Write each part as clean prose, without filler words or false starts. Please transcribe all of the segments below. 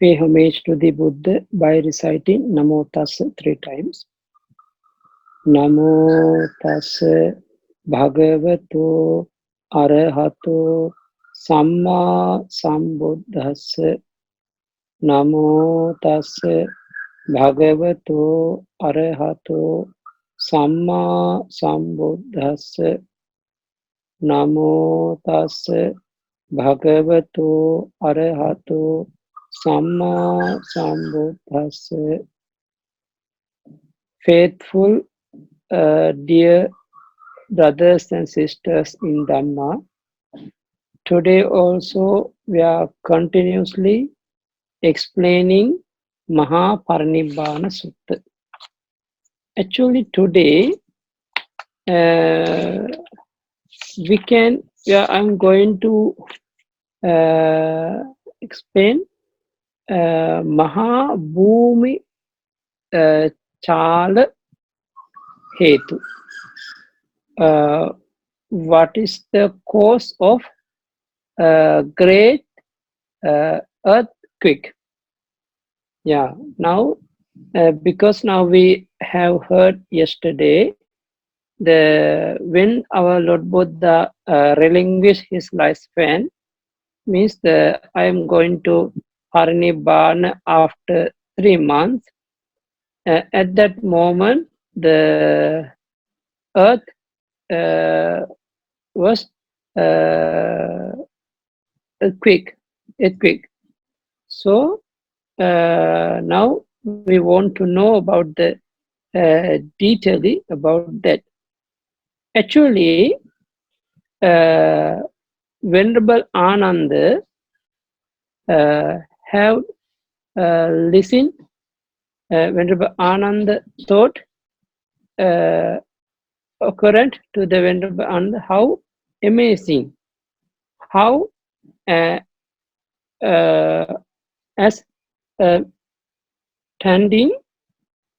Pay homage to the Buddha by reciting Namo Tassa 3 times. Namo Tassa Bhagavato Arahato Samma Sambuddhassa. Namo Tassa Bhagavato Arahato Samma Sambuddhassa. Namo Tassa Bhagavato Arahato Samma Sambuddhassa. Faithful, dear brothers and sisters in Dhamma, today also we are continuously explaining Mahāparinibbāna Sutta. Actually, today I'm going to explain Mahābhūmi Chala Hetu. What is the cause of great earthquake? Yeah, now because now we have heard yesterday when our Lord Buddha relinquished his lifespan, means I am going to Parinibbāna after 3 months. At that moment, the earth was earthquake. So now we want to know about the detail about that. Actually, Venerable Ananda have listened. Venerable Ananda thought occurrent to the Venerable Ananda, how amazing, how as standing,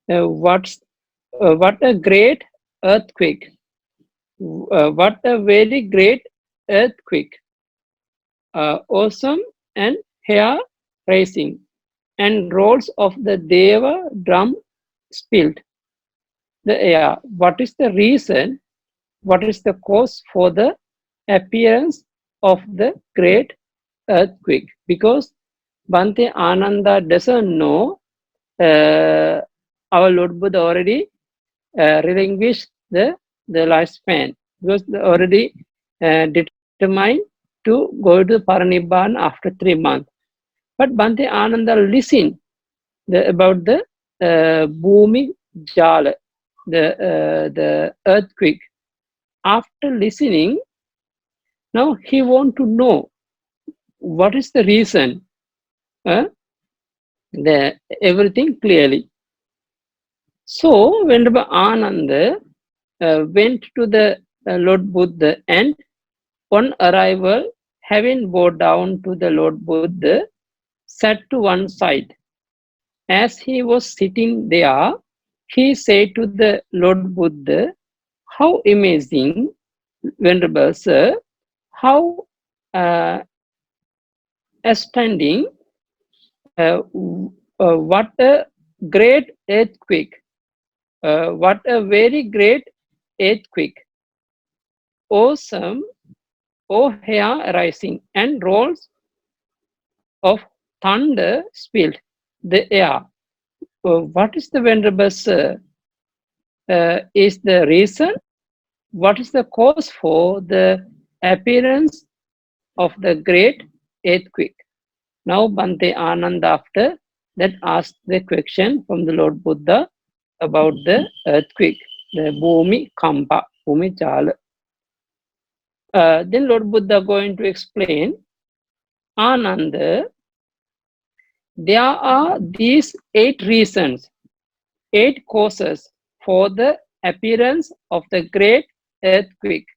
what a great earthquake, what a very great earthquake, awesome and hair raising, and rolls of the Deva drum spilled the air. What is the reason? What is the cause for the appearance of the great earthquake? Because Bhante Ananda doesn't know our Lord Buddha already relinquished the lifespan, because they already determined to go to Parinibbāna after 3 months. But Bhante Ananda listened about the Bhūmi Jala, the earthquake. After listening, now he want to know what is the reason. Everything clearly. So Venerable Ananda went to the Lord Buddha, and on arrival, having bowed down to the Lord Buddha, sat to one side. As he was sitting there, he said to the Lord Buddha, "How amazing, Venerable Sir, how astounding, what a great earthquake, what a very great earthquake, awesome, O hair rising, and rolls of thunder spilled the air." What is the Venerable Sir? Is the reason? What is the cause for the appearance of the great earthquake? Now Bhante Ananda after that asked the question from the Lord Buddha about the earthquake, the Bhūmi Kampa, Bhūmi Chala. Then Lord Buddha going to explain, Ananda, there are these 8 reasons, 8 causes for the appearance of the great earthquake.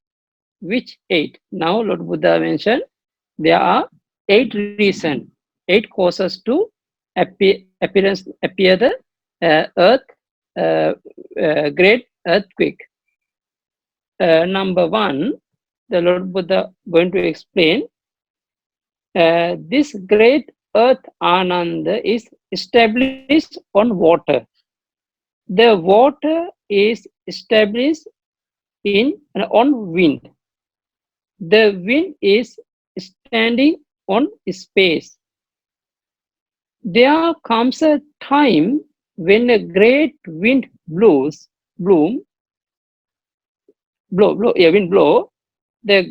Which 8? Now Lord Buddha mentioned there are 8 reasons, 8 causes to appear the great earthquake. Number 1, the Lord Buddha going to explain, this great earth Ananda is established on water. The water is established on wind. The wind is standing on space. There comes a time when a great wind blows. The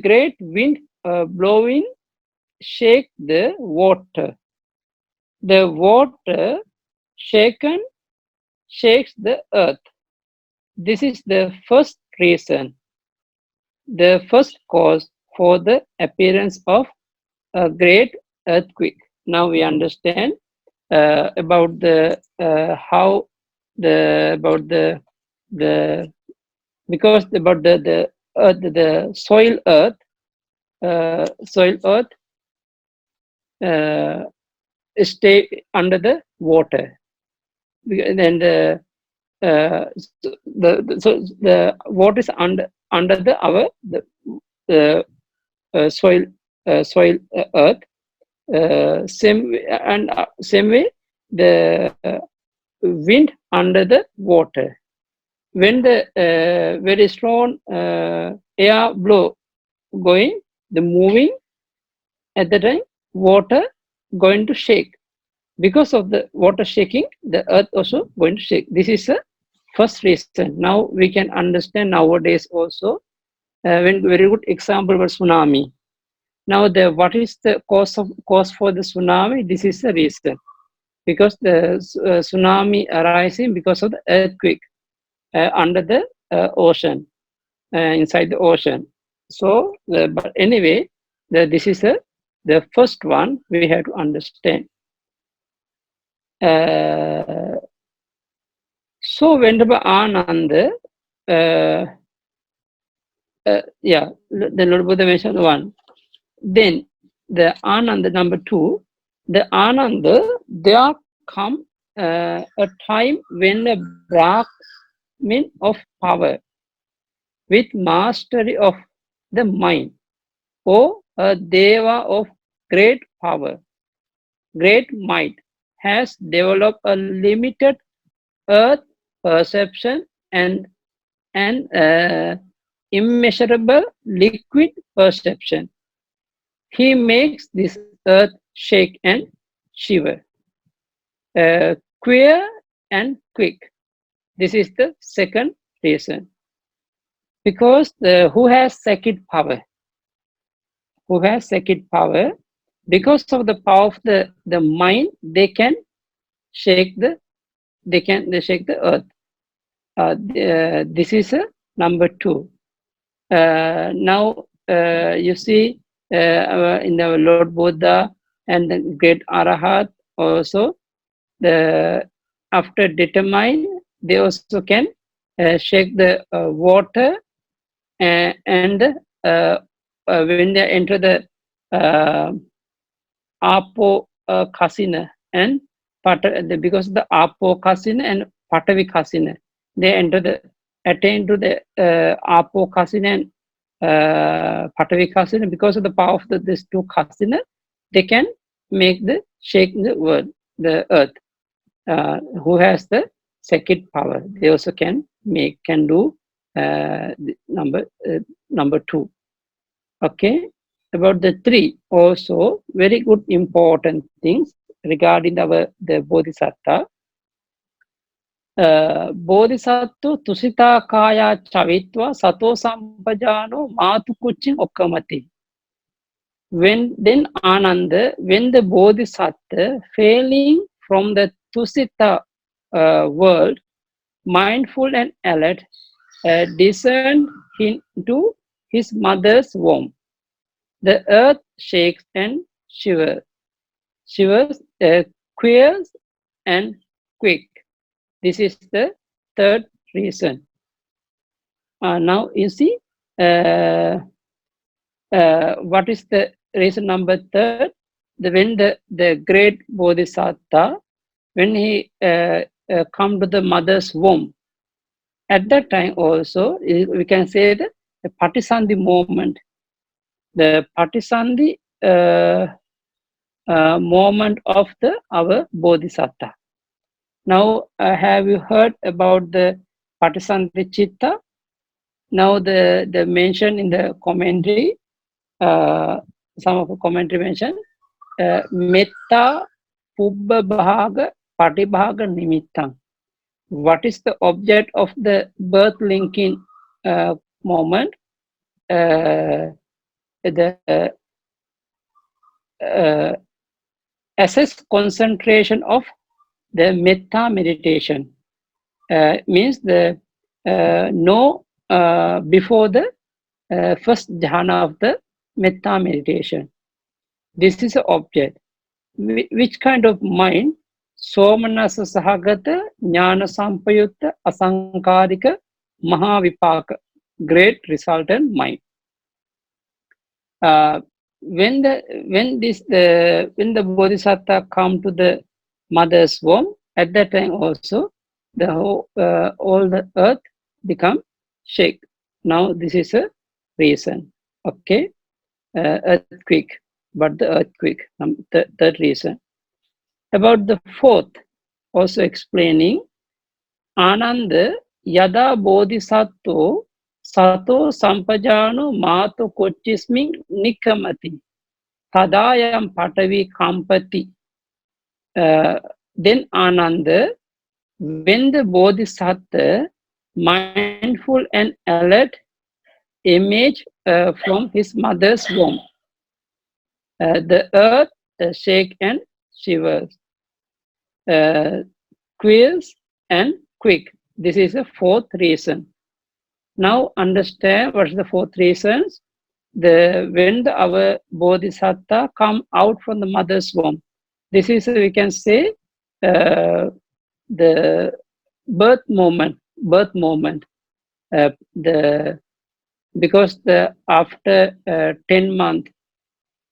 great wind blowing shake the water. The water shaken shakes the earth. This is the first reason, the first cause for the appearance of a great earthquake. Now we understand about the how the about the because about the earth, the soil earth stay under the water, and the water is under the our the soil earth. Same way the wind under the water. When the very strong air blow going, the moving, at the time water going to shake. Because of the water shaking, the earth also going to shake. This is a first reason. Now we can understand nowadays also. When very good example was tsunami. Now what is the cause for the tsunami? This is the reason, because the tsunami arising because of the earthquake under the ocean, inside the ocean. So, but anyway, this is the first one we have to understand. So Venerable Ananda, the Lord Buddha mentioned one. Then the Ananda number 2, the Ananda, there come a time when a Brahmin of power with mastery of the mind, or a Deva of great power, great might, has developed a limited earth perception and immeasurable liquid perception. He makes this earth shake and shiver, queer and quick. This is the second reason. Because who has second power? Who has second power? Because of the power of the mind, they can shake the earth. This is number 2. Now you see in the Lord Buddha and the great Arahat also, after determine, they also can shake the water, and when they enter the Apo Kasina and because the Apo Kasina and Patavi Kasina, they attain to the Apo Kasina and Patavi Kasina. Because of the power of these two Kasina, they can make the shake the earth. Who has the second power? They also can do number 2. Okay. About the 3 also very good important things regarding the Bodhisattva. Bodhisattva tusita kaya chavitva sato sampajano matu kuchin okkamati. When then Ananda, when the Bodhisattva failing from the tusita world, mindful and alert, discerned into his mother's womb. The earth shakes and shivers, queers and quick. This is the third reason. Now you see, what is the reason number 3? When the great Bodhisattva, when he come to the mother's womb, at that time also we can say the Patisandhi moment. The Patisandhi moment of our Bodhisattva. Now, have you heard about the Patisanti Chitta? Now, the mention in the commentary, some of the commentary mention, Metta Pubba Bhaga Patibhaga Nimittang. What is the object of the birth linking moment? The assess concentration of the metta meditation means the know before the first dhyana of the metta meditation. This is the object. Which kind of mind? Somanasa sahagata jnana sampayutta asankarika mahavipaka, great resultant mind. When the Bodhisattva come to the mother's womb, at that time also the whole, all the earth become shake. Now this is a reason. Okay, earthquake, but the earthquake. Third reason. About the fourth, also explaining, Ananda yada bodhisattva sato sampajano mato kochismin nikamati tadayam patavi kampati. Then Ananda, when the bodhisattva, mindful and alert, emerge from his mother's womb, the earth shake and shivers, quills and quick. This is the fourth reason. Now understand what is the fourth reasons. When our bodhisattva come out from the mother's womb, this is, we can say, the birth moment. Because after 10 months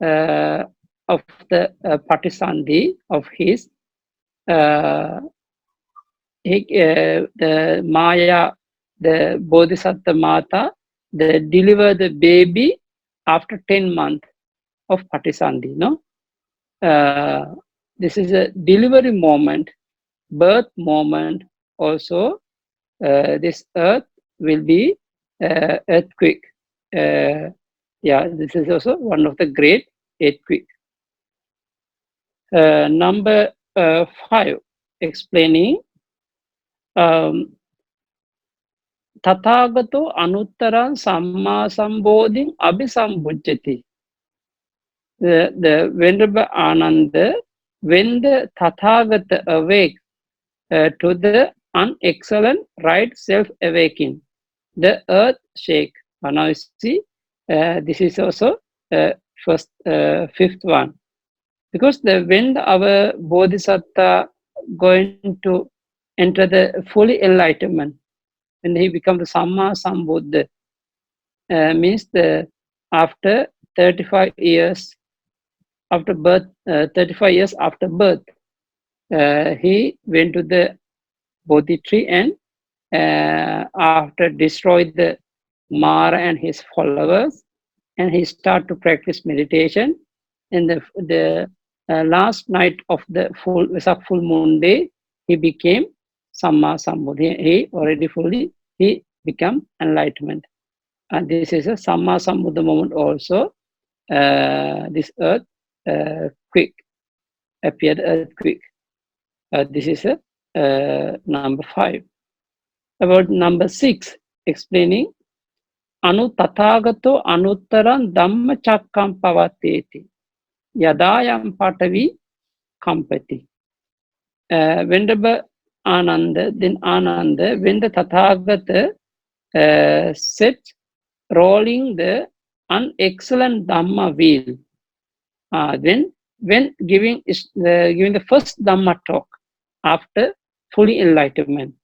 of the Patisandhi of his, the Maya, the Bodhisattva Mata, they deliver the baby after 10 months of Patisandhi. No, this is a delivery moment, birth moment. Also, this earth will be earthquake. This is also one of the great earthquake. Number 5, explaining Tathagato anuttaran samma sambodhin abhisambhujjati. The Venerable Ananda, when the Tathagata awakes to the unexcellent right self-awakening, the earth shake. Now you see, this is also fifth one. Because when our Bodhisattva going to enter the fully enlightenment, when he becomes the Samma Sambuddha, means after 35 years after birth, 35 years after birth, he went to the Bodhi tree and after destroyed the Mara and his followers, and he started to practice meditation. In the last night of the Vesak full moon day, he became Samma Sambuddha. He became enlightenment. And this is a Samma Sambuddha moment also. This earth quick appeared earthquake. This is number 5. About number 6, explaining Anu Tathagato Anuttaran Dhamma Chakkam Pavateti Yadayam Patavi Kampati. Venerable Ananda, then Ananda, when the Tathagata set rolling the unexcellent Dhamma wheel, then when giving the first Dhamma talk after fully enlightenment,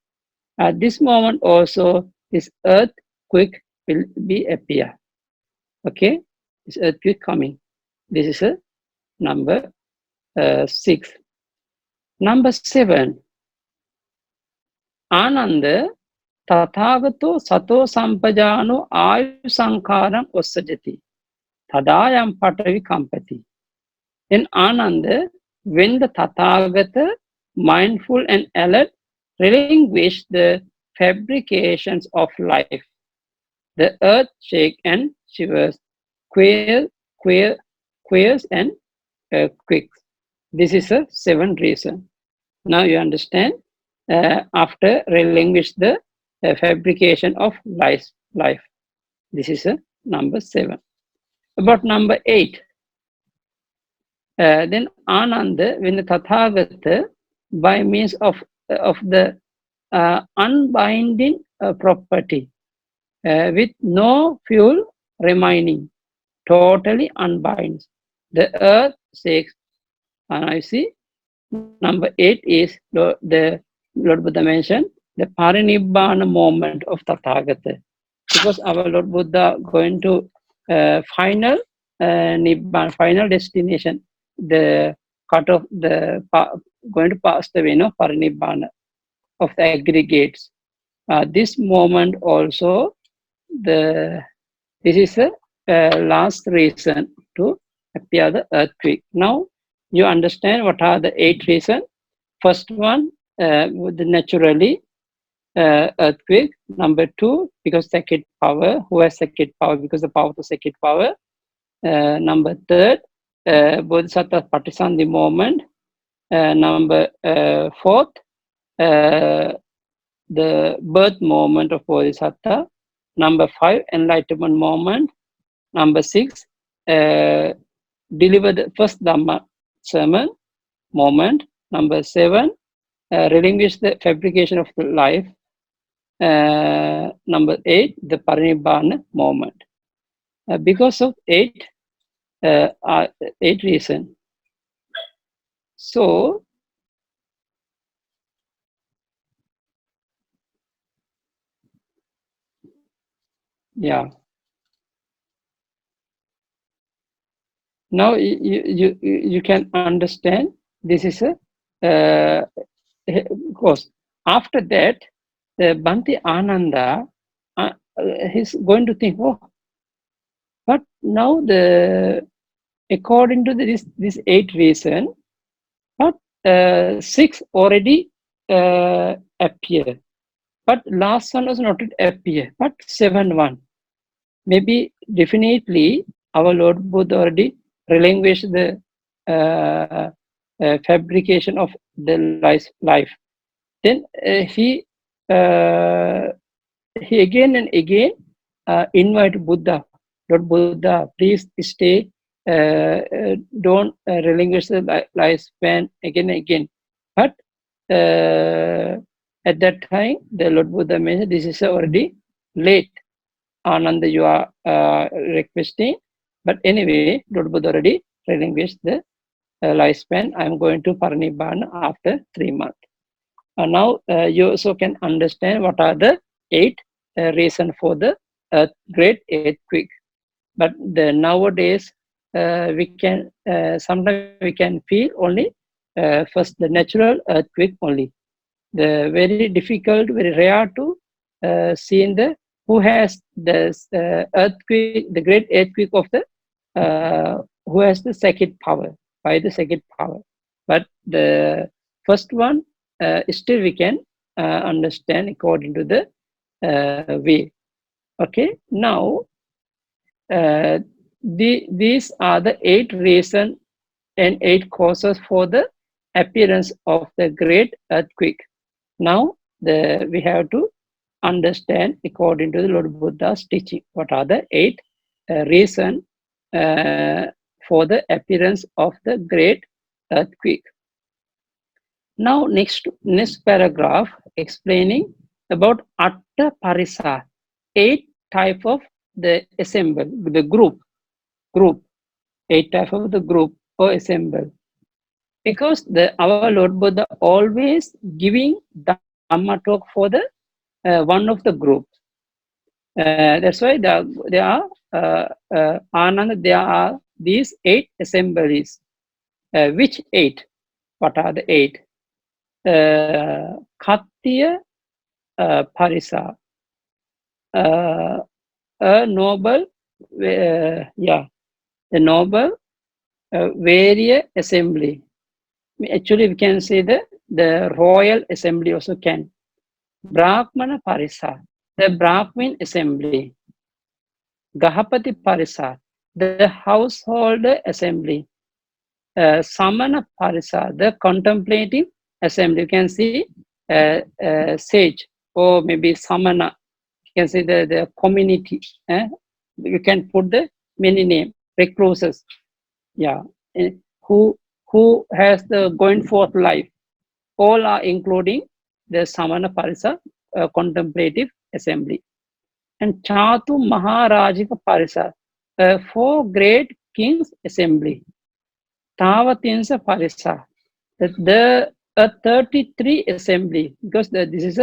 at this moment also this earthquake will be appear. Okay, this earthquake coming. This is a number 6. Number 7. Ananda Tathagato Sato Sampajano Ayu Sankaram Osajati Tadayam Patavi Kampati. Then Ananda, when the Tathagata, mindful and alert, relinquish the fabrications of life, the earth shakes and shivers, quails, quail, quails and quakes. This is a 7 reason. Now you understand. After relinquish the fabrication of life. This is a number 7. About number 8. Then Ananda, when the Tathagata, by means of the unbinding property, with no fuel remaining, totally unbinds. The earth shakes, and I see number 8 is the Lord Buddha mentioned the Parinibbāna moment of Tathagata, because our Lord Buddha going to final Nibbana, final destination, the cut of the going to pass the way, Parinibbāna of the aggregates. This moment also, this is the last reason to appear the earthquake. Now you understand what are the 8 reasons. First one, the naturally earthquake. Number 2, because second power. Who has second power? Because the power of the second power. Number 3, Bodhisattva Patisandhi moment. Number 4, the birth moment of Bodhisattva. Number 5, enlightenment moment. Number 6, deliver the first Dhamma sermon moment. Number 7, relinquish the fabrication of the life. Number 8, the Parinibbāna moment. Because of 8 reasons. So, yeah. Now you can understand this is a course. After that, the Bhante Ananda, he's going to think, oh, but now according to this 8 reason, but 6 already appear, but last one was not appear, but 7 one. Maybe definitely our Lord Buddha already relinquished the fabrication of the life. Then he again and again invite Buddha, Lord Buddha, please stay, don't relinquish the lifespan again and again. But at that time, the Lord Buddha mentioned, this is already late. Ananda, you are requesting. But anyway, Lord Buddha already relinquished the lifespan. I am going to Parinibbāna after 3 months. Now you also can understand what are the 8 reasons for the great earthquake. But nowadays we can sometimes we can feel only first the natural earthquake only. The very difficult, very rare to see in the who has the earthquake, the great earthquake of the who has the second power, by the second power. But the first one still we can understand according to the way. Okay, now these are the 8 reasons and 8 causes for the appearance of the great earthquake. Now we have to understand according to the Lord Buddha's teaching what are the 8 reasons for the appearance of the great earthquake. Now next paragraph explaining about Atta Parisa, 8 type of the assemble, the group, 8 type of the group or assemble. Because our Lord Buddha always giving Dhamma talk for the one of the group. That's why there are Ananda, there are these 8 assemblies. Which 8? What are the 8? Khattiya Parisa, a noble, the noble various assembly. Actually, we can say the royal assembly also can. Brahmana Parisa, the Brahmin assembly. Gahapati Parisa, the household assembly. Samana Parisa, the contemplative assembly. You can see sage or maybe Samana. You can see the community. You can put the many name, recluses. Yeah. Eh, who has the going forth life. All are including the Samana Parisa contemplative assembly. And Chatu Maharajika Parisa, 4 great kings assembly. Tavatinsa Parisa, the 33 assembly, because this is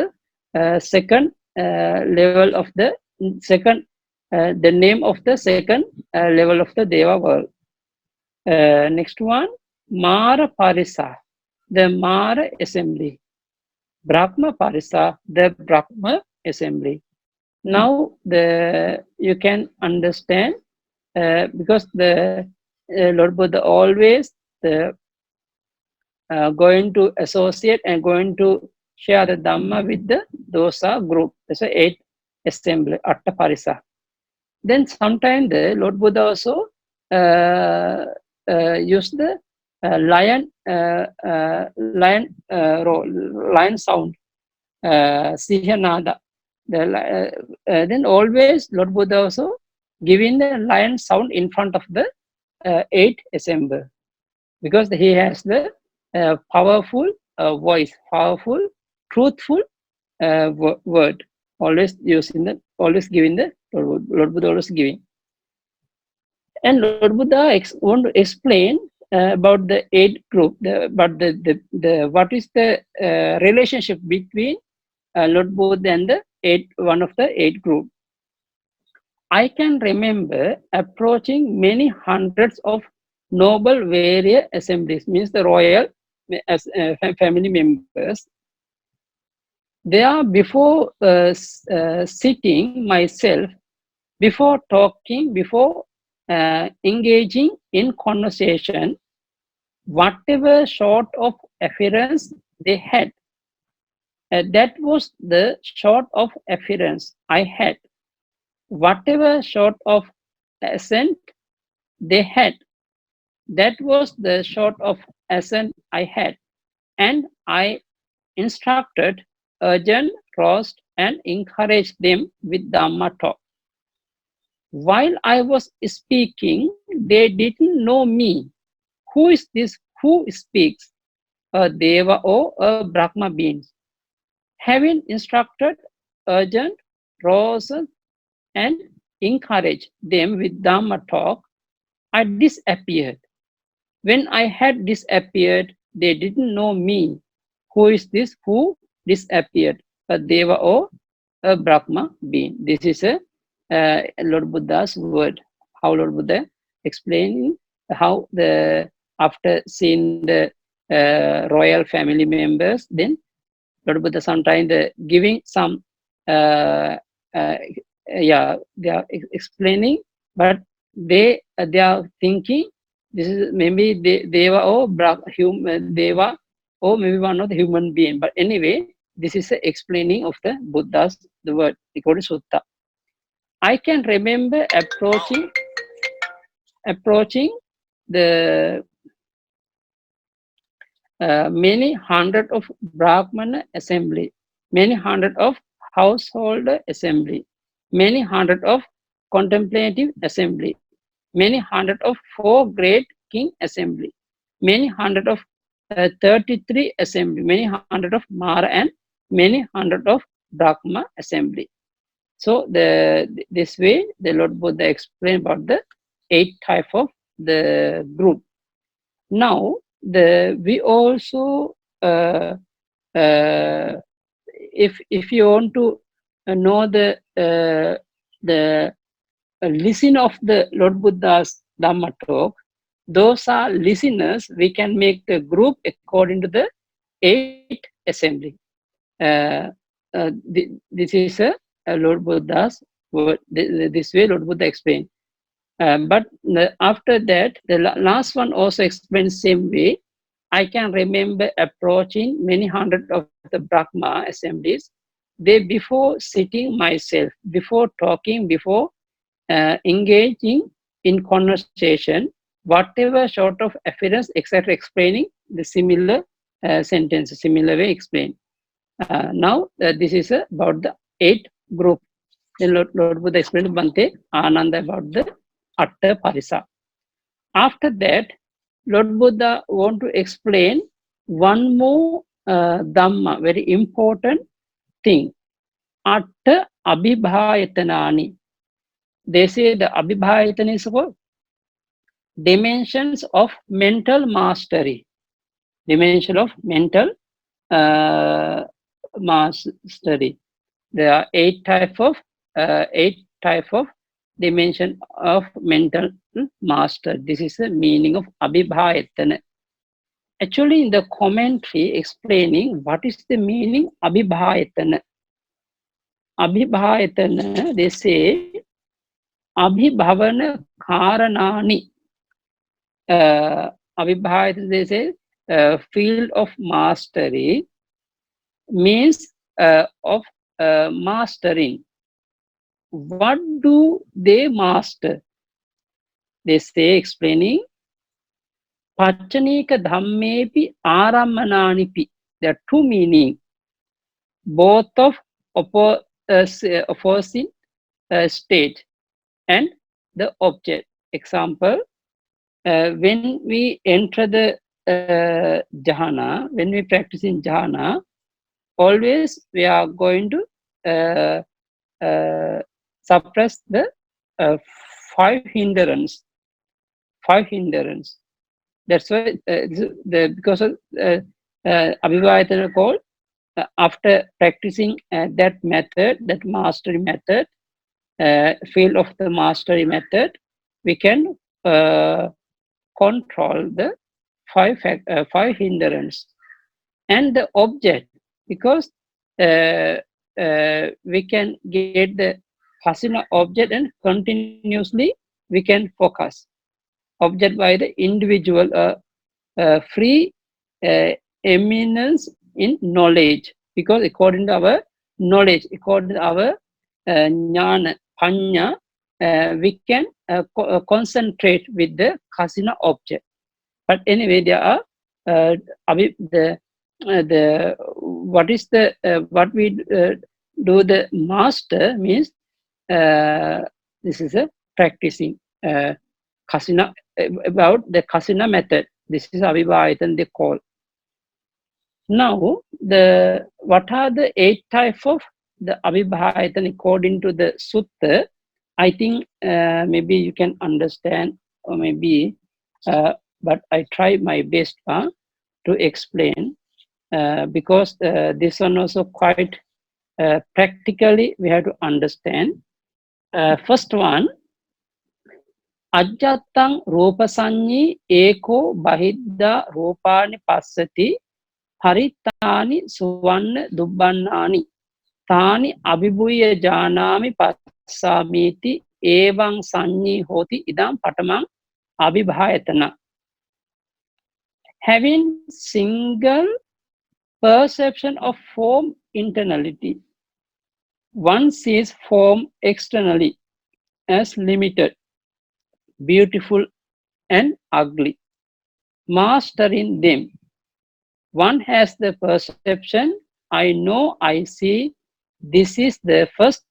a second level of the second, the name of the second level of the Deva world. Next one, Mara Parisa, the Mara assembly. Brahma Parisa, the Brahma assembly. Now you can understand because the Lord Buddha always going to associate and going to share the Dhamma with the dosa group. That's a 8 assembly, Atta Parisa. Then sometimes the Lord Buddha also used the lion sound, Sihanada. Then always Lord Buddha also giving the lion sound in front of the 8 assembly, because he has the powerful voice, powerful, truthful word. Always using always giving the Lord Buddha always giving. And Lord Buddha want to explain about the 8 group, but the what is the relationship between Lord Buddha and the 8, one of the 8 group. I can remember approaching many hundreds of noble various assemblies, means the royal family members. There before sitting myself, before talking, before engaging in conversation, whatever sort of appearance they had, that was the sort of appearance I had. Whatever sort of assent they had, that was the sort of assent I had. And I instructed, urged, roused, and encouraged them with Dhamma talk. While I was speaking, they didn't know me. Who is this who speaks? A Deva or a Brahma being. Having instructed, urged, roused, and encouraged them with Dhamma talk, I disappeared. When I had disappeared, they didn't know me. Who is this who disappeared? A Deva or a Brahma being. This is a Lord Buddha's word. How Lord Buddha explaining how after seeing the royal family members, then Lord Buddha sometimes giving some they are explaining, but they are thinking this is maybe Deva or human Deva or maybe one of the human being. But anyway, this is the explaining of the Buddha's the word according to Sutta. I can remember approaching the many hundred of Brahmana assembly, many hundred of household assembly, many hundred of contemplative assembly, many hundred of 4 great king assembly, many hundred of 33 assembly, many hundred of Mara, and many hundred of Brahma assembly. So this way the Lord Buddha explained about the 8 type of the group. Now we also if you want to know the listen of the Lord Buddha's Dhamma talk, those are listeners. We can make the group according to the 8 assembly. This is a Lord Buddha's word. This way Lord Buddha explained. But after that, the last one also explains same way. I can remember approaching many hundred of the Brahma assemblies. They before sitting myself, before talking, before engaging in conversation, whatever sort of appearance, etc., explaining the similar sentence, similar way explained. Now, this is about the 8 group. Then Lord Buddha explained Bhante Ananda about the Atta Parisa. After that, Lord Buddha want to explain one more Dhamma, very important thing. Atta Abhibhayatanani. They say the Abhibhayatana is what? Dimensions of mental mastery. Dimension of mental mastery. There are 8 type of dimension of mental master. This is the meaning of Abhibhayatana. Actually, in the commentary explaining what is the meaning Abhibhayatana. Abhibhayatana, they say Abhibhavana Karanani. Abhibhayatana, they say field of mastery means of mastering. What do they master? They say explaining Pachanika Dhammepi Aramananipi. There are 2 meanings, both of opposing state and the object. Example, when we enter the jhana, when we practice in jhana, always we are going to suppress the 5 hindrance. 5 hindrance. That's why because of Abhivayatana called, after practicing that method, that mastery method, field of the mastery method, we can control the 5 hindrance. And the object, because we can get the Hasina object and continuously we can focus. Object by the individual free eminence in knowledge, because according to our knowledge, according to our jnana, panya, we can concentrate with the kasina object. But anyway, there are what is the what we do the master means this is a practicing kasina, about the kasina method. This is Abhibhayatan they call. Now, what are the 8 types of the Abhibhayatan according to the Sutta? I think maybe you can understand, or maybe, but I try my best to explain, because this one also quite practically we have to understand. First one, Ajjatang Ropasanyi Eko Bahidda Ropani Passati Haritani Suvanna Dubbannani Tani Abhibuya Janami Passamiti Evang Sanyi Hoti Idam Patamang Abhibhayatana. Having single perception of form internally, one sees form externally as limited, beautiful and ugly. Mastering them, one has the perception, I know, I see. This is the first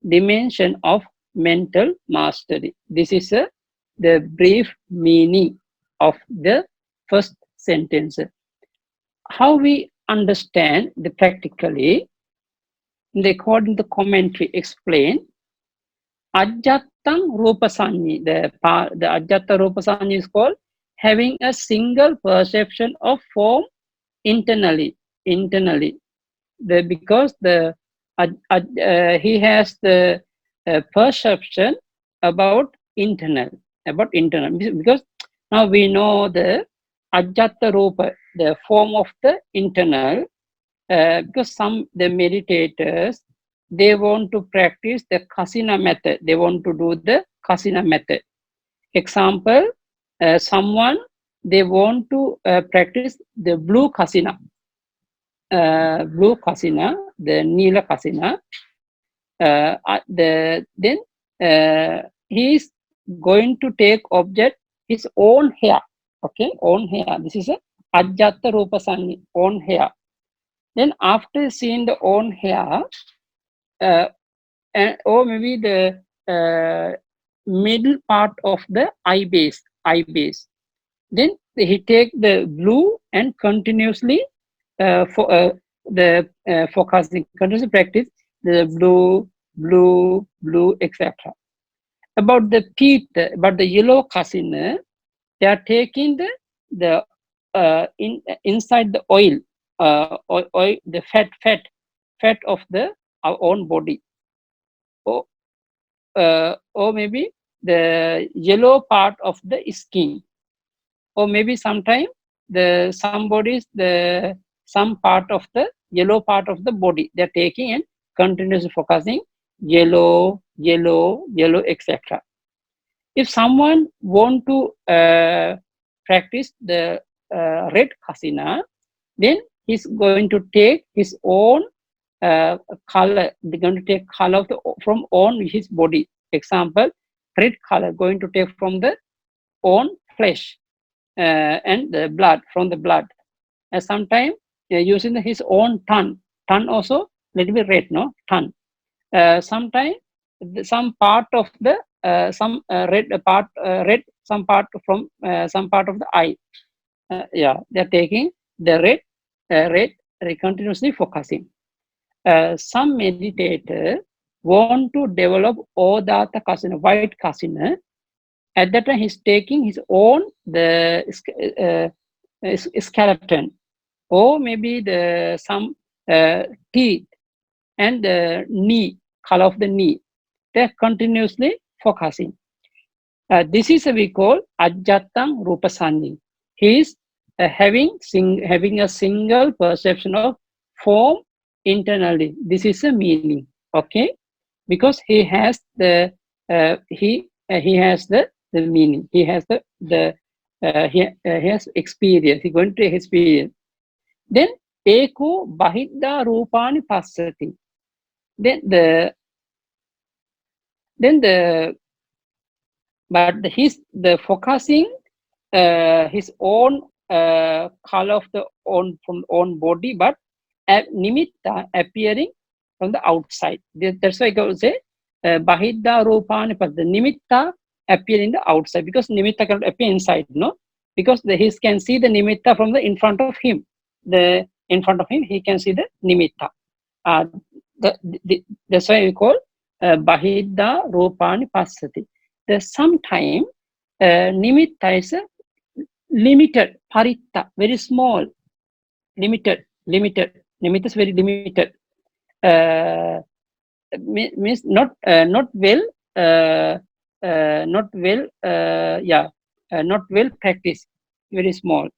dimension of mental mastery. This is the brief meaning of the first sentence. How we understand the practically, according to the commentary explain, Ajjatang Rupasanyi, the Ajjatta Rupasanyi is called having a single perception of form internally. Because he has the perception about internal, because now we know the Ajjatta Rupa, the form of the internal, because the meditators, they want to practice the Kasina method. They want to do the Kasina method. Example, someone, they want to practice the blue kasina, the Nila kasina. Then he is going to take object his own hair. Okay, own hair. This is a Ajjatta Rupa Sanni, own hair. Then after seeing the own hair, or maybe the middle part of the eye base, then he take the blue and continuously focusing, continuously practice the blue, etc. About the peat, about the yellow kasina, they are taking the inside the oil, the fat of our own body, or maybe the yellow part of the skin, or maybe sometimes some part of the yellow part of the body they're taking and continuously focusing yellow, etc. If someone want to practice the red kasina, then he's going to take his own color. They're going to take color from on his body. Example, red color going to take from the own flesh and the blood, from the blood. And sometimes using his own tongue also little bit red, no tongue. Sometimes some part of the red part, some part from some part of the eye. They're taking the red, continuously focusing. Some meditator want to develop Odata kasina, white kasina. At that time, he's taking his own skeleton, or maybe some teeth and the knee, color of the knee. They're continuously focusing. This is we call Ajjatam Rupasanni. He is having a single perception of form internally. This is a meaning. Okay, because he has the meaning. He has he has experience. He going to experience. Then eko bahidda rupani passati. Then the focusing his own color of the own from own body, but nimitta appearing from the outside. That's why I go say bahidda rupani passati. The nimitta appear in the outside, because nimitta cannot appear inside, no? Because he can see the nimitta from the in front of him. In front of him, he can see the nimitta. That's why we call bahidda rupani passati. Sometimes nimitta is limited, paritta, very small, limited. Nimitta is very limited. Means not well. Not well practiced, very small.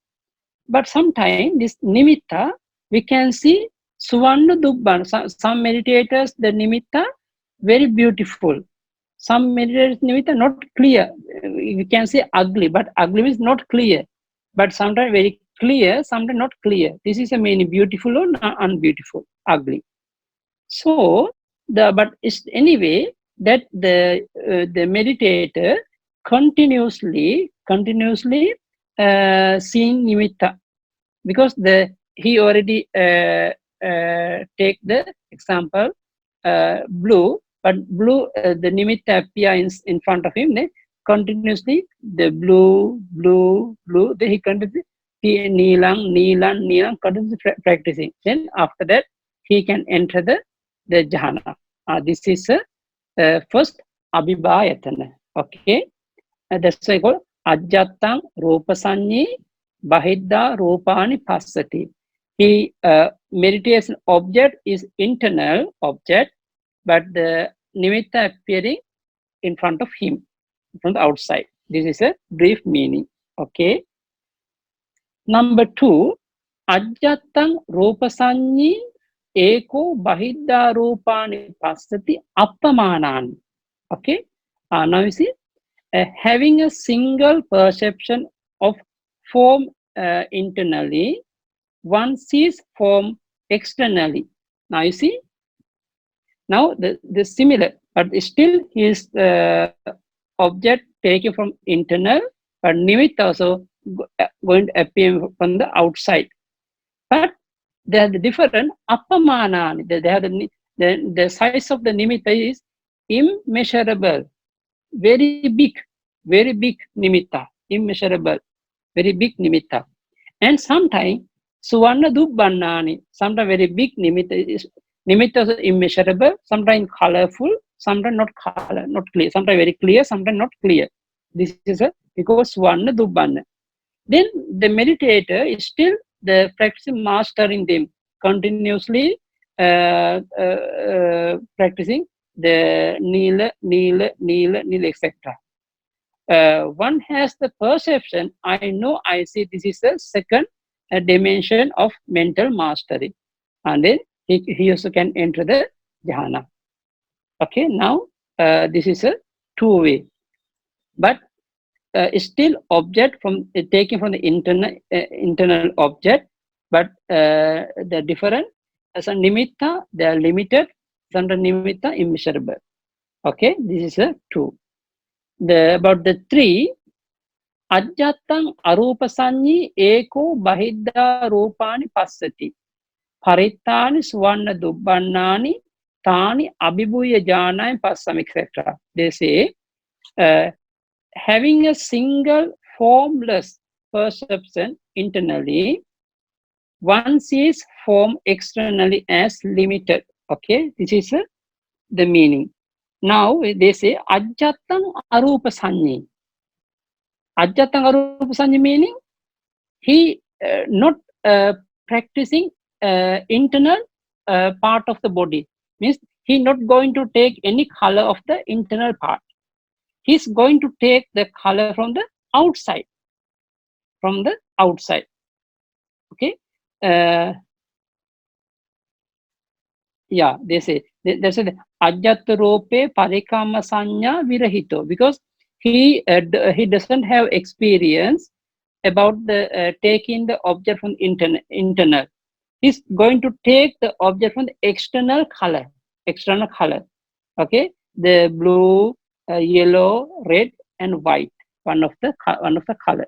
But sometimes this nimitta, we can see suvanna dubban. Some meditators, the nimitta very beautiful. Some meditators nimitta not clear. We can say ugly, but ugly is not clear. But sometimes very clear, sometimes not clear. This is a meaning, beautiful or unbeautiful, ugly. So but it's anyway that the meditator continuously seeing nimitta, because he already take the example blue, but blue the nimitta appear in front of him. Then continuously the blue. Then he continuously nilang continuously practicing. Then after that he can enter the jhana. This is first abhibhayatana. Okay, that's why called ajjattam rupasanyi bahidda rupani passati. He meditation object is internal object, but the nimitta appearing in front of him from the outside. This is a brief meaning. Okay. Number 2, ajjattam rupasanyi eko bahidda rupani passati appamanani. Okay. Now you see, having a single perception of form internally, one sees form externally. Now you see, now the similar, but still his object taken from internal, but nimitta also going to appear from the outside. But they are the different appamanani. They have the size of the nimitta is immeasurable, very big nimitta, immeasurable, very big nimitta. And sometimes suvarna dubbannani, sometimes very big nimitta is immeasurable, sometimes colorful, sometimes not color, not clear, sometimes very clear, sometimes not clear. This is because suvarna dubbanna. Then the meditator is still the practicing mastering them, continuously practicing the nila, etc. One has the perception, I know, I see, this is the second dimension of mental mastery. And then he also can enter the jhana. Okay, now this is a two-way. But still object from taken from the internal object, but the different as a nimitta, they are limited, under nimitta immeasurable. Okay, this is a two. About the three, ajjatang arupa sanyi eko bahidda rupani passati parittani suvanna dubbannani tani abhibuya jhanai passam, etc. They say having a single formless perception internally, one sees form externally as limited. Okay, this is the meaning. Now they say ajjatang arupa sanyi. Ajjatang arupa sanyi meaning he not practicing internal part of the body. Means he not going to take any color of the internal part. He's going to take the color from the outside. From the outside. Okay. Yeah, they say there's a ajjatta rope parikama sanya virahito, because he doesn't have experience about the taking the object from internal. He's going to take the object from the external color. Okay, the blue, yellow, red, and white. One of the color.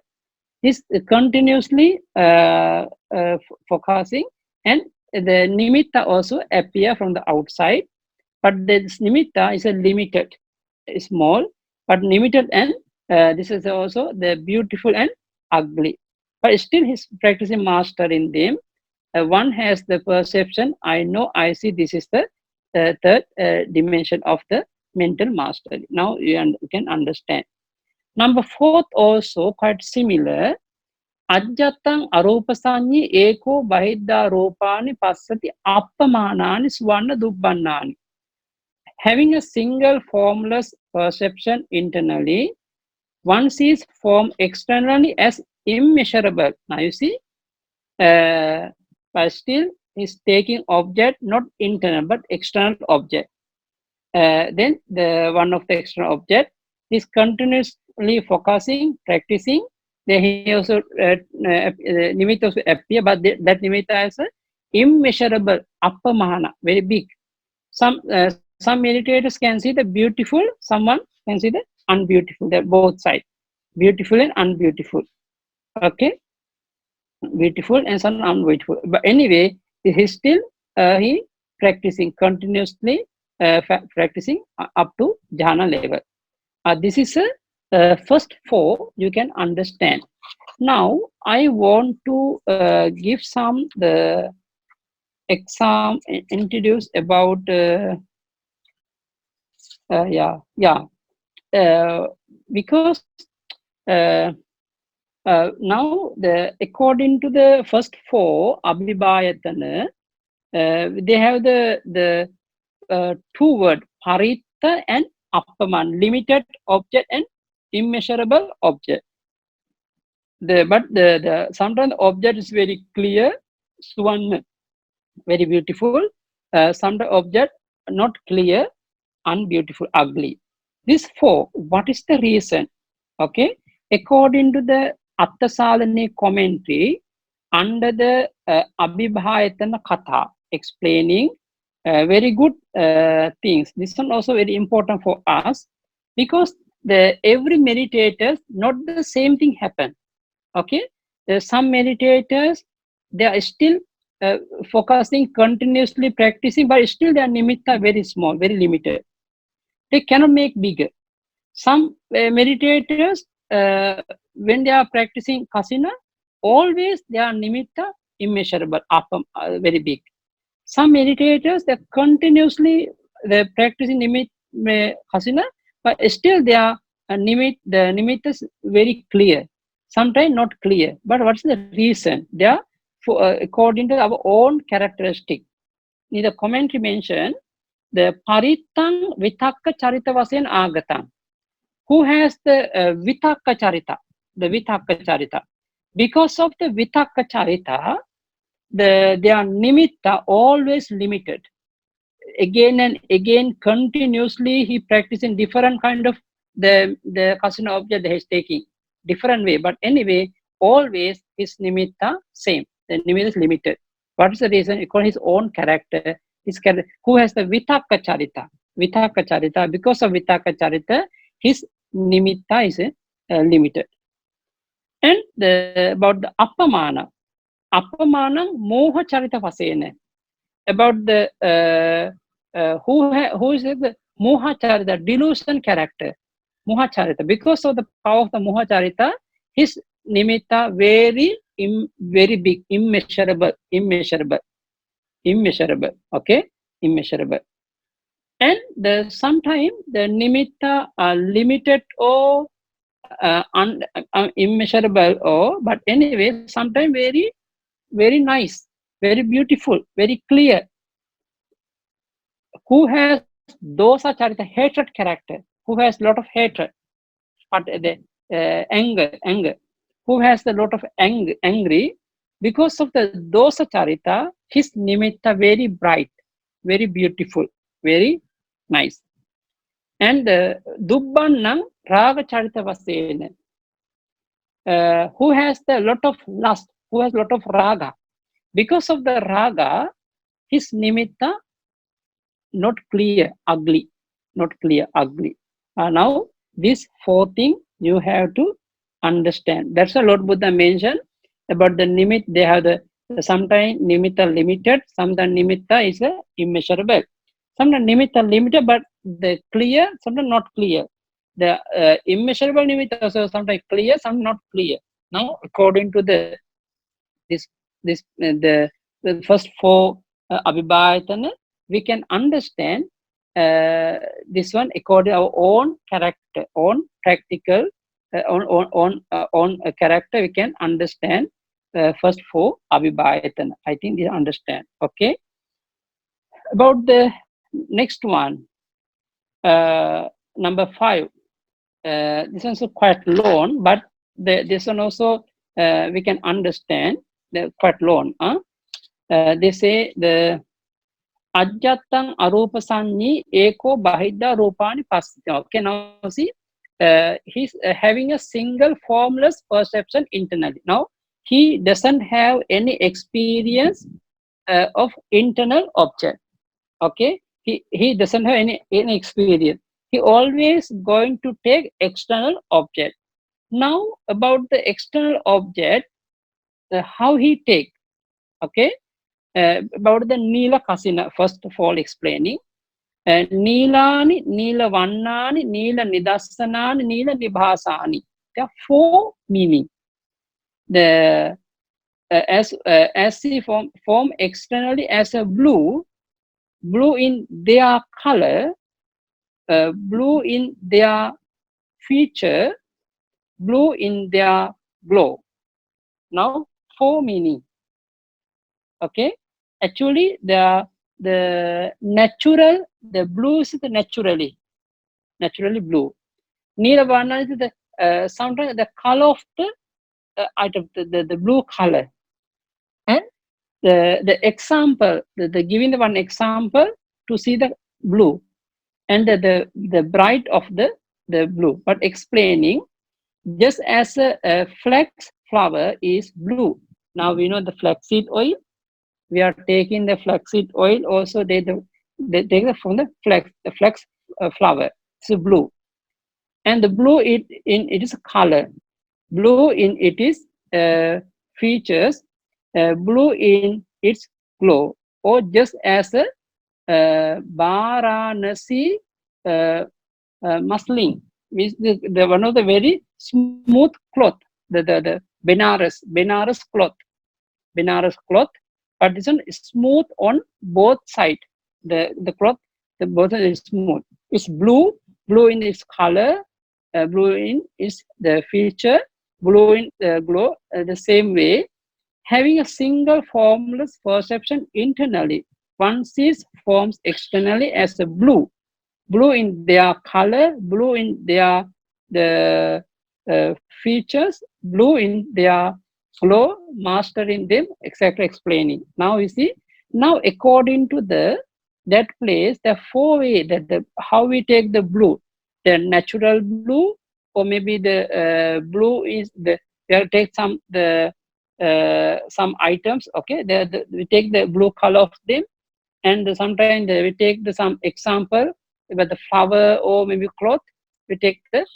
He's continuously focusing, and the nimitta also appear from the outside, but this nimitta is a limited, small, but limited, and this is also the beautiful and ugly. But still he's practicing master in them. One has the perception, I know, I see, this is the third dimension of the mental mastery. Now you can understand. Number fourth also quite similar. Ajjatang arupa sanyi eko bahidda rupani passati appamanani suvanna dubbannani. Having a single formless perception internally, one sees form externally as immeasurable. Now you see, but still is taking object not internal but external object. Then the one of the external object is continuously focusing, practicing. Then he also nimitta also appear, but that nimitta is immeasurable, appamana, very big. Some meditators can see the beautiful, someone can see the unbeautiful. They're both sides, beautiful and unbeautiful. Okay, beautiful and some unbeautiful. But anyway, he still he practicing continuously, practicing up to jhana level. This is first four you can understand. Now I want to give some the exam introduce about because now according to the first four abhibhayatana, they have the two word paritta and appaman, limited object and immeasurable object. But sometimes the object is very clear, suvanna, very beautiful. Sometimes object not clear, unbeautiful, ugly. These four, what is the reason? Okay, according to the Attasalani commentary under the Abhibhayatana Katha, explaining very good things. This one also very important for us, because the every meditators not the same thing happen. Okay, some meditators, they are still focusing, continuously practicing, but still their nimitta very small, very limited. They cannot make bigger. Some meditators, when they are practicing kasina, always their nimitta immeasurable, very big. Some meditators, they continuously they're practicing kasina, but still they are the nimitta is very clear. Sometimes not clear. But what's the reason? They are according to our own characteristic. In the commentary mentioned, the paritang vitakka charita vasen agatang. Who has the vitakka charita? The vitakka charita. Because of the vitakka charita, their nimitta always limited. Again and again, continuously he practicing different kind of the kasina object that he's taking different way. But anyway, always his nimitta same. The nimitta is limited. What is the reason? According to his own character, his character, who has the vitakka charita. Vitakka charita. Because of vitakka charita, his nimitta is limited. And about the appamana. Appamana moha charita vasena. About the who is the Mohacharita, delusion character, Mohacharita. Because of the power of the Mohacharita, his nimitta very big, immeasurable. Okay, immeasurable. And sometimes the nimitta are limited or immeasurable, or but anyway, sometimes very nice, very beautiful, very clear. Who has dosa charita, hatred character, who has lot of hatred, but the anger, who has a lot of angry, because of the dosa charita, his nimitta very bright, very beautiful, very nice. And dubbannam raga charita vasena, who has a lot of lust, who has a lot of raga. Because of the raga, his nimitta not clear, ugly, not clear, ugly. Now, these four things you have to understand. That's what Lord Buddha mentioned about the nimit. They have sometimes nimitta limited, sometimes nimitta is immeasurable. Sometimes nimitta limited, but the clear, sometimes not clear. The immeasurable nimitta also sometimes clear, sometimes not clear. Now, according to the first four abhibhayatana, we can understand this one according to our own character, own practical, on character. We can understand first four abhibhayatana. I think you understand. Okay. About the next one, number 5. This one's quite long, but this one also we can understand. They're quite long. They say the Ajjatang arupa sanyi eko bahidda rupani pasita. Okay, now see, he's having a single formless perception internally. Now, he doesn't have any experience of internal object. Okay, he doesn't have any experience. He always going to take external object. Now, about the external object, how he take. Okay. About the Nila Kasina, first of all explaining. Nilani, Nila Vannani, Nila Nidassanani, Nila Nibhasani. There are 4 meaning. The as he form externally as a blue in their color, blue in their feature, blue in their glow. Now 4 meaning. Okay, actually the natural, the blue is the naturally blue. Niravarna is the sometimes the color of the item, the blue color. And the example, the giving the one example to see the blue and the bright of the blue, but explaining Just as a flax flower is blue. Now we know the flaxseed oil. We are taking the flaxseed oil. Also, they take it from the flax flower. It's blue, and the blue it is a color. Blue in it is features. Blue in its glow, or just as a Varanasi muslin, means the one of the very smooth cloth, the Benares cloth, but this one is smooth on both sides. The cloth, the both is smooth. It's blue in its color, blue in its the feature, blue in the glow. The same way, having a single formless perception internally, one sees forms externally as a blue in their color, blue in their the features, blue in their flow, mastering them, exactly explaining. Now you see, now according to that place, the four way that the how we take the blue, the natural blue, or maybe the blue is the we take some items. Okay, we take the blue color of them, and sometimes we take some example about the flower or maybe cloth. We take the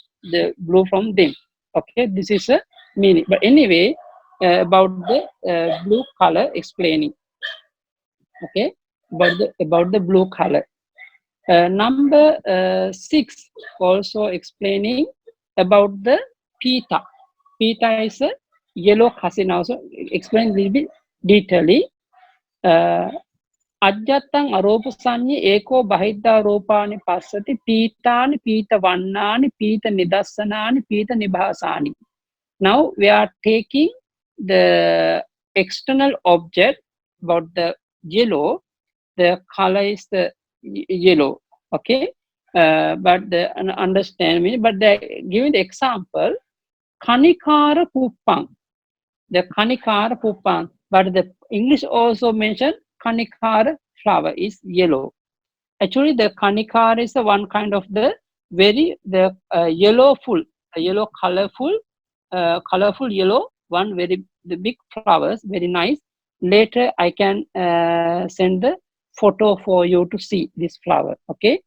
blue from them. Okay, this is a meaning. But anyway, about the blue color explaining. Okay, about the blue color. Number 6 also explaining about the pita. Pita is a yellow cousin. Also explain a little bit detailedly. Ajjattang aropasanyi eko bahidda rupani passati pitani pita vannani pita nidassanani pita nibhasani. Now we are taking the external object about the yellow. The color is the yellow. Okay, but the understand me. But they giving the example kanikara puppang. The kanikara puppang. But the English also mentioned kanikara flower is yellow. Actually, the kanikara is the one kind of the very the yellow full, yellow colorful yellow one, very the big flowers, very nice. Later, I can send the photo for you to see this flower. Okay.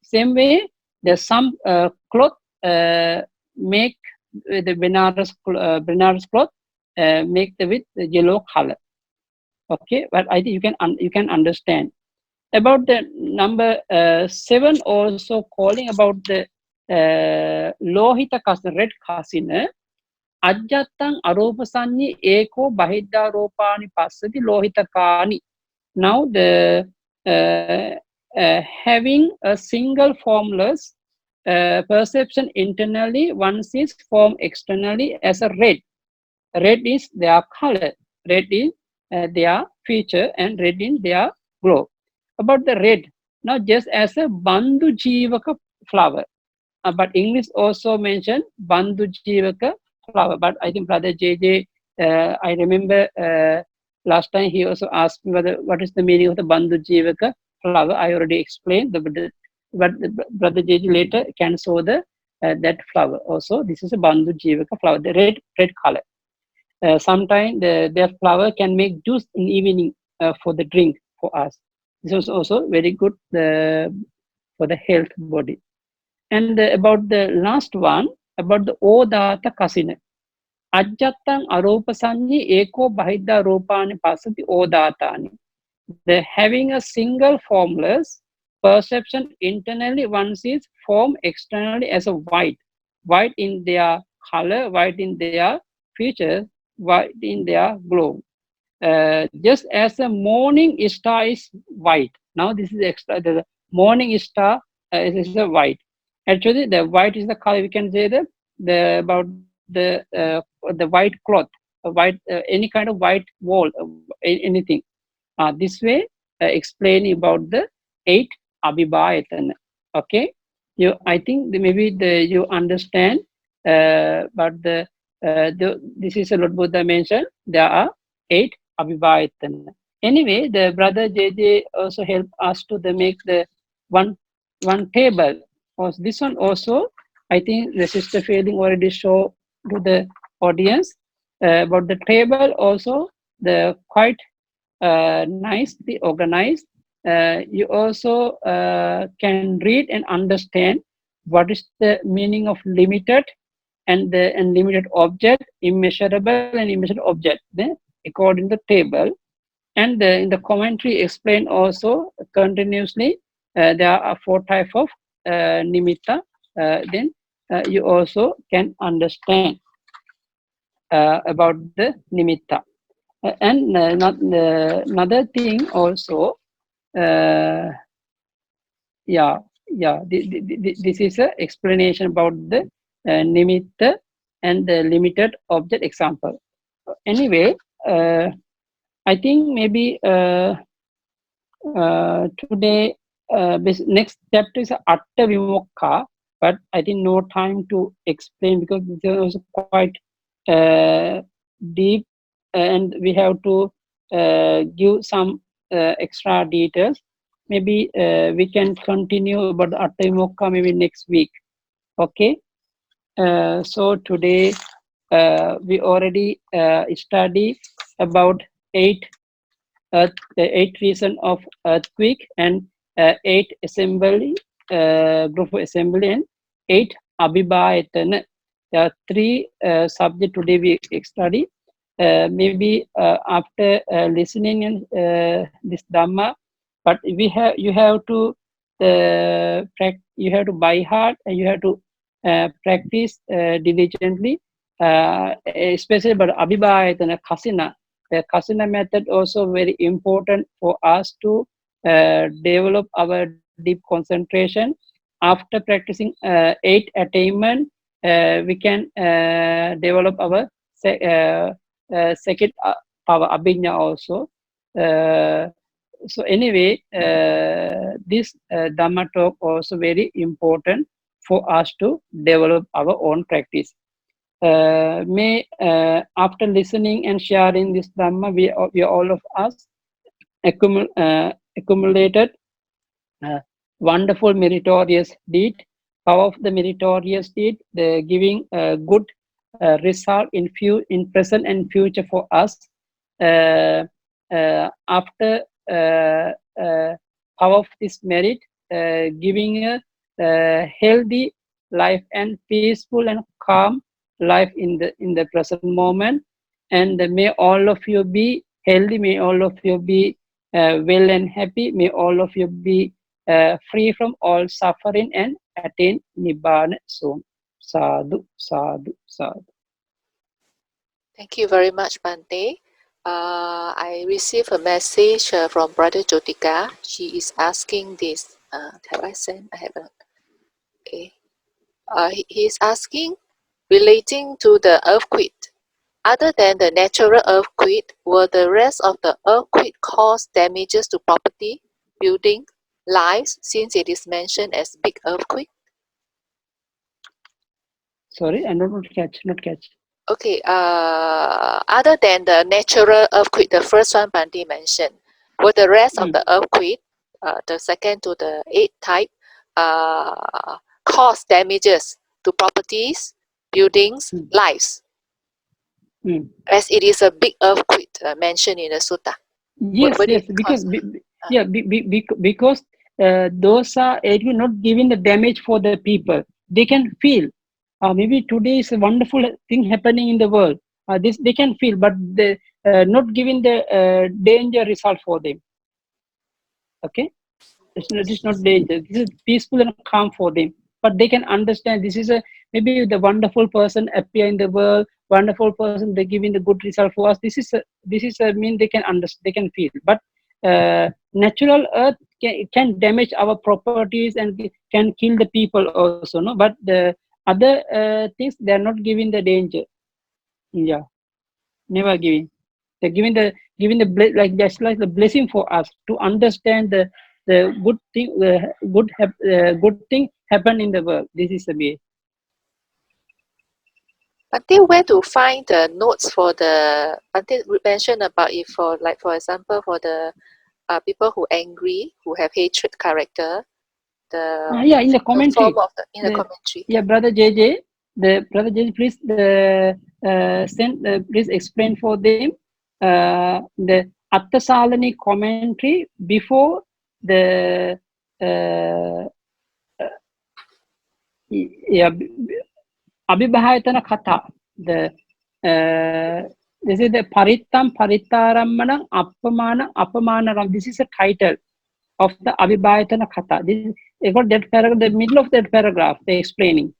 Same way, there's some cloth make the Benares cloth make the with the yellow color. Okay, but I think you can understand about the number 7 also calling about the lohita kasina, red kasina. Ajjattang aropasanyi eko bahidda rupani passati lohita kani. Now the having a single formless perception internally, one sees form externally as a red. Red is their color, red is their feature, and red in their glow. About the red, now just as a bandhu jivaka flower, but English also mentioned bandhu jivaka flower. But I think Brother JJ, I remember last time he also asked me what is the meaning of the bandhu jivaka flower. I already explained, but Brother JJ later can show the that flower also. This is a bandhu jivaka flower, the red color. Sometimes their flower can make juice in evening for the drink for us. This is also very good for the health body. And about the last one, about the Odata Kasina. Ajjattang aropasanyi eko bahidda rupani passati odatani. The having a single formless perception internally, one sees form externally as a white. White in their color, white in their features, white in their glow. Just as the morning star is white. Now this is extra. The morning star is a white. Actually, the white is the color. We can say the about the white cloth, white any kind of white wall, anything. This way, explaining about the 8 abhibhayatana. Okay, I think maybe you understand. But this is a Lord Buddha mentioned. There are 8 abhibhayatana. Anyway, the brother JJ also helped us to make the one table. This one also I think the sister feeling already show to the audience. About the table also, the quite nicely organized. You also can read and understand what is the meaning of limited and the unlimited object, immeasurable and immeasurable object, according to the table. And in the commentary explain also continuously, there are four type of nimitta. Then you also can understand about the nimitta. And another thing also, uh, yeah, yeah, this is a explanation about the nimitta and the limited object example. Anyway, I think maybe today, next chapter is Atta Vimokha, but I think no time to explain because this was quite uh, deep, and we have to give some extra details. Maybe we can continue about the Atta Vimokha maybe next week. Okay. So today we already study about the 8 reason of earthquake and 8 assembly, group of assembly, and 8 abhibhayatana. There are 3 subjects today we study. Maybe after listening and this dhamma, but you have to you have to by heart, and you have to practice diligently, especially about abhibhayatana kasina. The kasina method also very important for us to develop our deep concentration. After practicing 8 attainment, we can develop our second power abhinya also. So anyway, this dhamma talk also very important for us to develop our own practice. May after listening and sharing this dhamma, we all of us accumulated wonderful meritorious deed. Power of the meritorious deed, the giving good result in present and future for us. After power of this merit, giving a healthy life and peaceful and calm life in the present moment. And may all of you be healthy, may all of you be well and happy, may all of you be free from all suffering and attain Nibbana soon. Sadhu, sadhu, sadhu. Thank you very much, Bante. I received a message from Brother Jotika. She is asking this. Have I sent? I haven't. Okay. He is asking, relating to the earthquake. Other than the natural earthquake, will the rest of the earthquake cause damages to property, building, lives, since it is mentioned as big earthquake? Sorry, I not catch. Okay, other than the natural earthquake, the first one Bante mentioned, will the rest of the earthquake, the second to the 8th type, cause damages to properties, buildings, lives? As it is a big earthquake mentioned in the sutta. Yes, because those are not giving the damage for the people. They can feel. Maybe today is a wonderful thing happening in the world. This they can feel, but they not giving the danger result for them. Okay, it's not danger. This is peaceful and calm for them. But they can understand this is a maybe the wonderful person appear in the world. Wonderful person, they giving the good result for us. This is a mean they can understand. They can feel. But natural earth can damage our properties and can kill the people also. No, but the other things they are not giving the danger. Yeah, never giving. They're giving the like just like the blessing for us to understand the good thing, good thing happen in the world. This is the way. But then where to find the notes for the? Bante mentioned about if for example for the people who angry, who have hatred character, Yeah, in the the commentary. form of the commentary. Yeah, Brother JJ, please please explain for them the Attasalani commentary before the yeah, Abhibhayatana Katha. This is the Parittam Paritarammanam Apamanaram. This is a title of the Abhibhayatana Katha. This is about that paragraph, the middle of that paragraph, they explaining.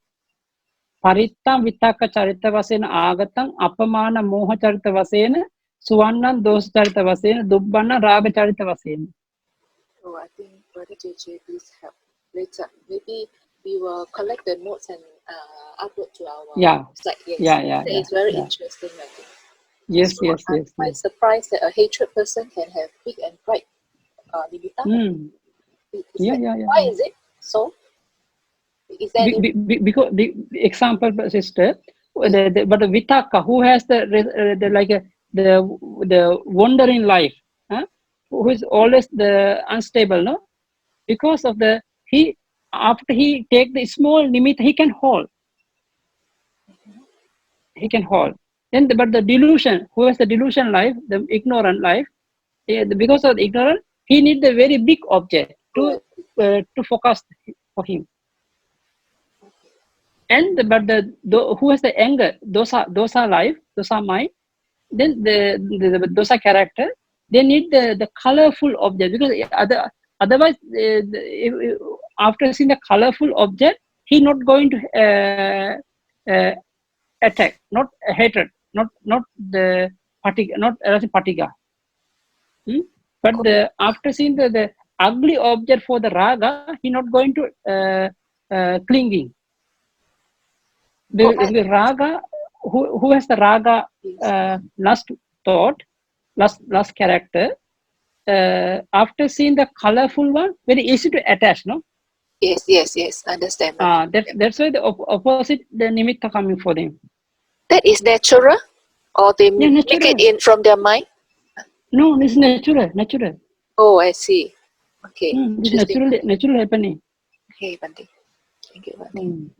Parittam Vitaka Charita Vasena Agatam Apamana Moha Charita Vasena Suvannan Dos Charita Vasena Dubbana Raga Charita Vasena. So I think Brother JJ, please help later. Maybe we will collect the notes and upload to our site. Yes. That is very interesting, I think. Yes, so I'm quite surprised that a hatred person can have big and bright nimitta. Why is it so? Is there because the example, sister, but the vitaka, who has the wonder in life, who is always the unstable, no? Because of after he take the small nimitta, he can hold. He can hold. Then, but the delusion, who has the delusion life, the ignorant life, because of the ignorant, he need the very big object to focus for him. And but who has the anger, dosa life, dosa mind, then the dosa character, they need the colorful object, because otherwise after seeing the colorful object, he not going to attack, not hatred, not the patiga, not patiga. But after seeing the ugly object for the raga, he not going to clinging. The raga, who has the raga lust thought, lust character, after seeing the colorful one, very easy to attach, no? Yes, understand. That's why the opposite, the nimitta coming for them. That is natural, or they make it in from their mind? No, it's natural. Oh, I see. Okay. It's natural happening. Okay, Bante. Thank you, Bante.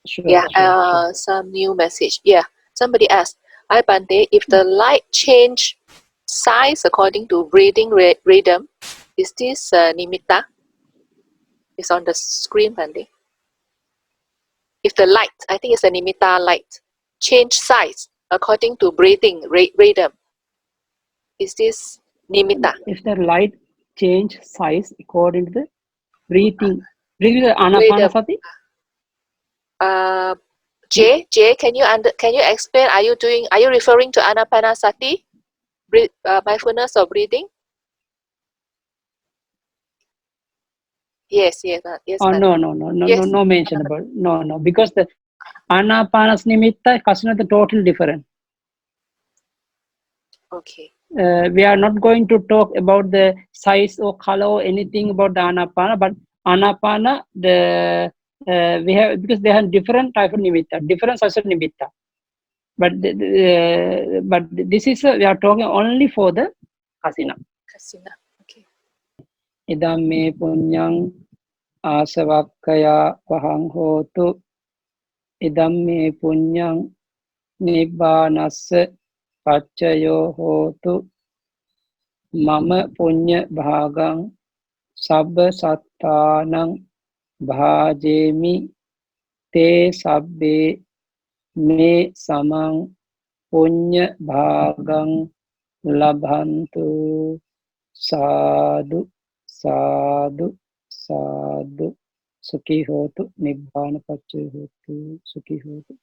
Sure. Some new message. Yeah, somebody asked, hi Bante, if the light change size according to breathing rhythm, is this nimitta? It's on the screen, Bante. If the light, I think it's a nimitta light, change size according to breathing rhythm, is this nimitta? If the light change size according to the breathing anapanasati. Jay, can you explain? Are you referring to anapanasati, mindfulness of breathing? Yes. Oh, no mention about no, because the anapanas nimitta kasana the totally different. Okay. We are not going to talk about the size or color or anything about the anapana, but anapana we have, because they have different type of nimitta, different size of nimitta. But this is we are talking only for the kasina. Okay. Idam me punyang asavakkaya vahang hotu. Idam me punyang nibbānassa paccayo hotu. Mama punya bhagang sabba sattanang bhajemi te sabbe me samang punya bhagang labhantu. Sadhu sukhi hotu nibbāna paccayo hotu. Sukhi hotu.